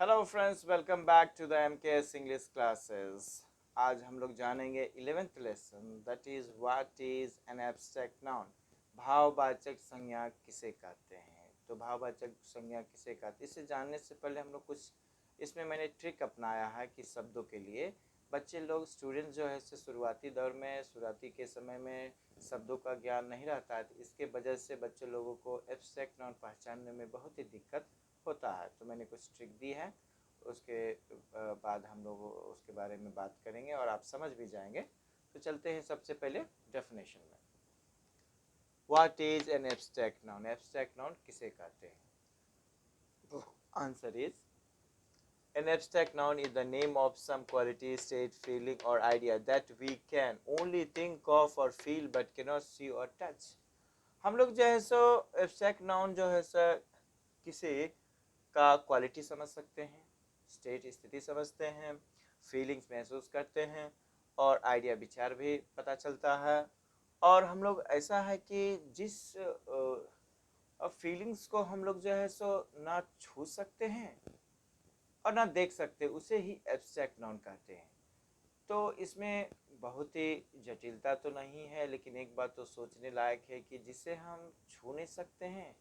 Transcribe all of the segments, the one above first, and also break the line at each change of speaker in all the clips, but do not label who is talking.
Hello friends, welcome back to the MKS English classes. आज हम लोग जानेंगे 11th lesson, that is what is an abstract noun. भाववाचक संज्ञा किसे कहते हैं। तो भाववाचक संज्ञा किसे कहते हैं, इसे जानने से पहले हम लोग कुछ इसमें मैंने ट्रिक अपनाया है कि शब्दों के लिए बच्चे लोग स्टूडेंट जो है से शुरुआती दौर में शुरुआती के समय में शब्दों का ज्ञान नहीं रहता है, तो इसके वजह से बच्चे लोगों को एब्स्ट्रैक्ट नाउन पहचानने में बहुत ही दिक्कत होता है। तो मैंने कुछ ट्रिक दी है, उसके बाद हम लोग उसके बारे में बात करेंगे और आप समझ भी जाएंगे। तो चलते हैं सबसे पहले डेफिनेशन में। What is an abstract noun. Abstract noun किसे कहते हैं? Answer is an abstract noun is the name of some quality, state, feeling or idea that we can only think of or feel but cannot see or touch। हम लोग जो है सो abstract noun जो है सो किसी का क्वालिटी समझ सकते हैं, स्टेट स्थिति समझते हैं, फीलिंग्स महसूस करते हैं और आइडिया विचार भी पता चलता है। और हम लोग ऐसा है कि जिस फीलिंग्स को हम लोग जो है सो ना छू सकते हैं और ना देख सकते, उसे ही एब्स्ट्रैक्ट नाउन कहते हैं। तो इसमें बहुत ही जटिलता तो नहीं है, लेकिन एक बात तो सोचने लायक है कि जिसे हम छू नहीं सकते हैं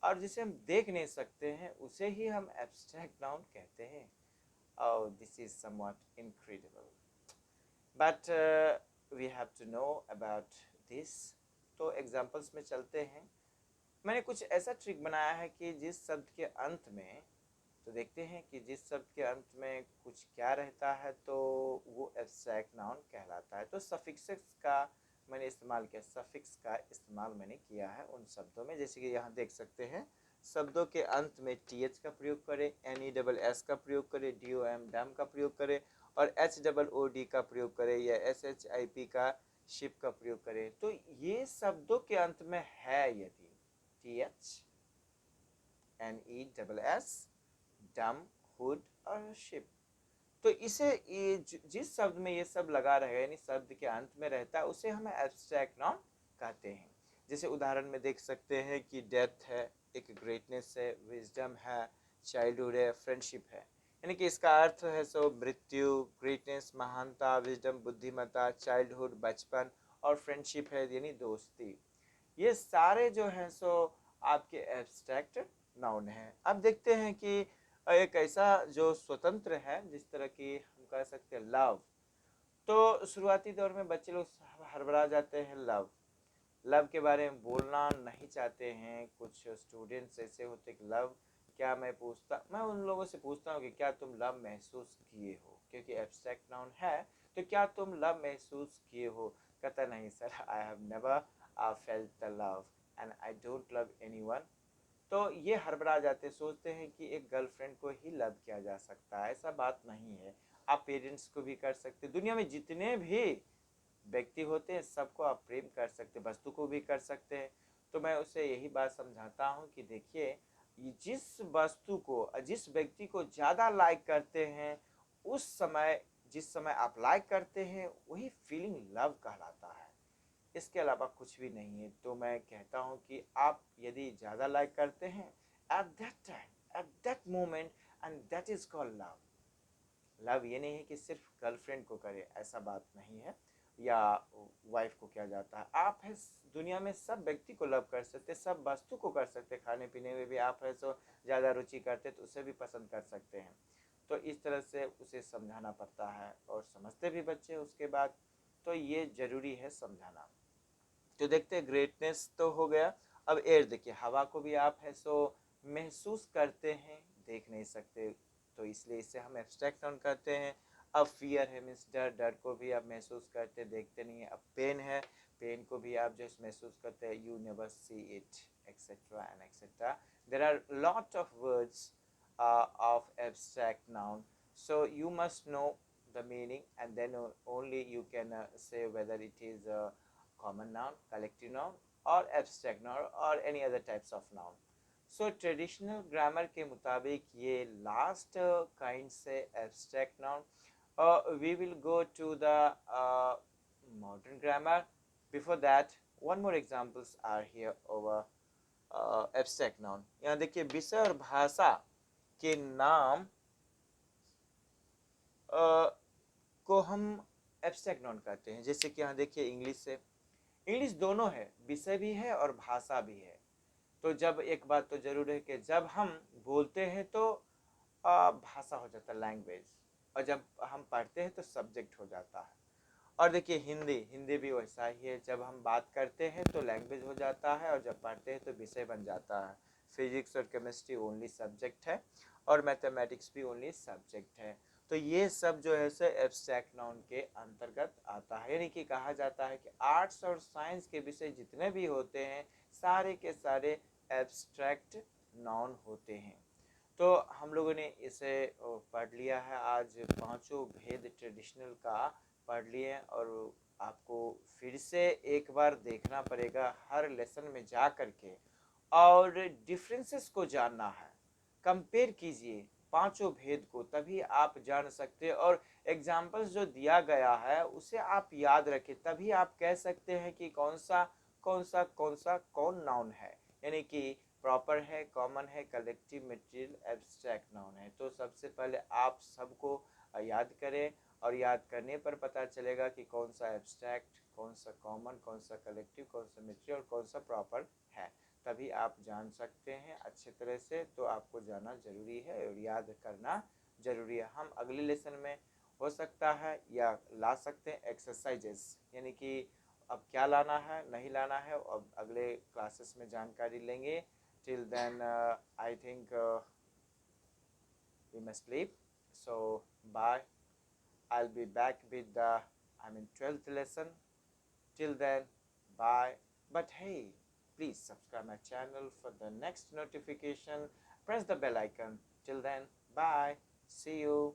और जिसे हम देख नहीं सकते हैं उसे ही हम एब्स्ट्रैक्ट नाउन कहते हैं। Oh, this is somewhat incredible, but we have to know about this। तो एग्जांपल्स में चलते हैं। मैंने कुछ ऐसा ट्रिक बनाया है कि जिस शब्द के अंत में, तो देखते हैं कि जिस शब्द के अंत में कुछ क्या रहता है तो वो एब्स्ट्रैक्ट नाउन कहलाता है। तो सफिक्सेस का मैंने इस्तेमाल किया, सफिक्स का इस्तेमाल मैंने किया है उन शब्दों में। जैसे कि यहाँ देख सकते हैं, शब्दों के अंत में टी एच का प्रयोग करें, एन ई डबल एस का प्रयोग करें, डी ओ एम डैम का प्रयोग करें और एच डबल ओ डी का प्रयोग करें या एस एच आई पी का शिप का प्रयोग करें। तो ये शब्दों के अंत में है यदि T H, N E double S, dom, hood और शिप, तो इसे ये जिस शब्द में ये सब लगा रहेगा यानी शब्द के अंत में रहता है उसे हम एब्स्ट्रैक्ट नाउन कहते हैं। जैसे उदाहरण में देख सकते हैं कि डेथ है, एक ग्रेटनेस है, विजडम है, चाइल्डहुड है, फ्रेंडशिप है। यानी कि इसका अर्थ है सो मृत्यु, ग्रेटनेस महानता, विजडम बुद्धिमत्ता, चाइल्डहुड बचपन और फ्रेंडशिप है यानी दोस्ती। ये सारे जो हैं सो आपके एब्स्ट्रैक्ट नाउन हैं। अब देखते हैं कि एक ऐसा जो स्वतंत्र है, जिस तरह की हम कह सकते हैं लव। तो शुरुआती दौर में बच्चे लोग हड़बड़ा जाते हैं, लव लव के बारे में बोलना नहीं चाहते हैं। कुछ स्टूडेंट्स ऐसे होते कि लव क्या, मैं उन लोगों से पूछता हूँ कि क्या तुम लव महसूस किए हो, क्योंकि एब्स्ट्रैक्ट नाउन है तो क्या तुम लव महसूस किए हो। कहता नहीं sir, I have never felt the love and I don't love anyone. तो ये हड़बड़ा जाते, सोचते हैं कि एक गर्लफ्रेंड को ही लव किया जा सकता है। ऐसा बात नहीं है, आप पेरेंट्स को भी कर सकते, दुनिया में जितने भी व्यक्ति होते हैं सबको आप प्रेम कर सकते, वस्तु को भी कर सकते हैं। तो मैं उसे यही बात समझाता हूँ कि देखिए, जिस वस्तु को, जिस व्यक्ति को ज़्यादा लाइक करते हैं उस समय, जिस समय आप लाइक करते हैं वही फीलिंग लव कहलाता है, इसके अलावा कुछ भी नहीं है। तो मैं कहता हूँ कि आप यदि ज़्यादा लाइक करते हैं at that time, at that moment, and that is called love. Love ये नहीं है कि सिर्फ गर्लफ्रेंड को करे, ऐसा बात नहीं है, या वाइफ को किया जाता है। आप है दुनिया में सब व्यक्ति को लव कर सकते, सब वस्तु को कर सकते, खाने पीने में भी आप है सो ज़्यादा रुचि करते तो उसे भी पसंद कर सकते हैं। तो इस तरह से उसे समझाना पड़ता है और समझते भी बच्चे उसके बाद। तो ये ज़रूरी है समझाना। तो देखते हैं, ग्रेटनेस तो हो गया। अब एयर देखिए, हवा को भी आप है सो महसूस करते हैं, देख नहीं सकते, तो इसलिए इसे हम एब्स्ट्रैक्ट नाउन कहते हैं। अब फियर है मीन्स डर, डर को भी आप महसूस करते, देखते नहीं है। अब पेन है, पेन को भी आप जो महसूस करते हैं, you never see it, etcetera and etcetera. There are lot of words of abstract noun, so you must know the meaning and then only you can say whether it is common noun, collective noun or abstract noun or any other types of noun। so traditional grammar के मुताबिक ये last kind से abstract noun। we will go to the modern grammar। before that, one more examples are here over abstract noun। यहाँ देखिए, विषय और भाषा के नाम को हम एब्स्ट्रैक्ट नाउन कहते हैं। जैसे कि यहाँ देखिए इंग्लिश से, इंग्लिश दोनों है, विषय भी है और भाषा भी है। तो जब एक बात तो जरूर है कि जब हम बोलते हैं तो भाषा हो जाता है, लैंग्वेज, और जब हम पढ़ते हैं तो सब्जेक्ट हो जाता है। और देखिए हिंदी, हिंदी भी वैसा ही है, जब हम बात करते हैं तो लैंग्वेज हो जाता है और जब पढ़ते हैं तो विषय बन जाता है। फिजिक्स और केमिस्ट्री ओनली सब्जेक्ट है और मैथमेटिक्स भी ओनली सब्जेक्ट है। तो ये सब जो है सो एब्स्ट्रैक्ट नाउन के अंतर्गत आता है। यानी कि कहा जाता है कि आर्ट्स और साइंस के विषय जितने भी होते हैं सारे के सारे एब्स्ट्रैक्ट नाउन होते हैं। तो हम लोगों ने इसे पढ़ लिया है, आज पांचों भेद ट्रेडिशनल का पढ़ लिए। और आपको फिर से एक बार देखना पड़ेगा हर लेसन में जा करके, और डिफरेंसेस को जानना है। कंपेयर कीजिए पांचों भेद को, तभी आप जान सकते हैं। और एग्जाम्पल्स जो दिया गया है उसे आप याद रखें, तभी आप कह सकते हैं कि कौन नाउन है। यानी कि प्रॉपर है, कॉमन है, कलेक्टिव, मटेरियल, एब्स्ट्रैक्ट नाउन है। तो सबसे पहले आप सबको याद करें, और याद करने पर पता चलेगा कि कौन सा एब्स्ट्रैक्ट, कौन सा कॉमन, कौन सा कलेक्टिव, कौन सा मटेरियल और कौन सा प्रॉपर है। तभी आप जान सकते हैं अच्छे तरह से। तो आपको जानना जरूरी है और याद करना जरूरी है। हम अगले लेसन में हो सकता है या ला सकते हैं एक्सरसाइजेस, यानी कि अब क्या लाना है नहीं लाना है, अब अगले क्लासेस में जानकारी लेंगे। Till then I think we must leave. So bye. I'll be back with the 12th lesson. Till then, bye. But hey, please subscribe my channel for the next notification. Press the bell icon. Till then, bye. See you.